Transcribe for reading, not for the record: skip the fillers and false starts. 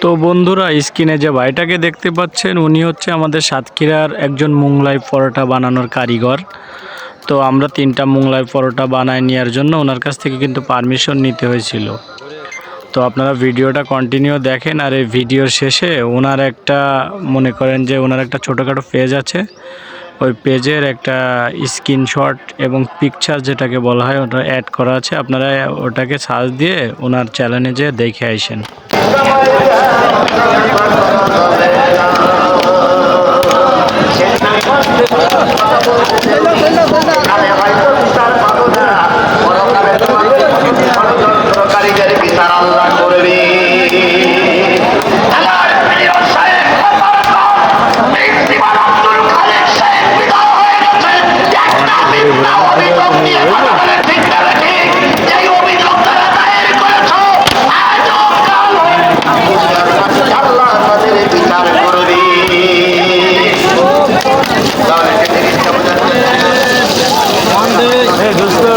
তো বন্ধুরা, স্ক্রিনে যে ভাইটাকে দেখতে পাচ্ছেন উনি হচ্ছে আমাদের সাতক্ষীরার একজন মোংলাই পরোটা বানানোর কারিগর। তো আমরা 3টা মোংলাই পরোটা বানায় নেওয়ার জন্য ওনার কাছ থেকে কিন্তু পারমিশন নিতে হয়েছিল। তো আপনারা ভিডিওটা কন্টিনিউ দেখেন। আর এই ভিডিওর শেষে ওনার একটা মনে করেন যে ওনার একটা ছোটোখাটো পেজ আছে, ওই পেজের একটা স্ক্রিনশট এবং পিকচার যেটাকে বলা হয় ওটা অ্যাড করা আছে। আপনারা ওটাকে সার্চ দিয়ে ওনার চ্যানেলে যেয়ে দেখে আসেন। Hey, dosto.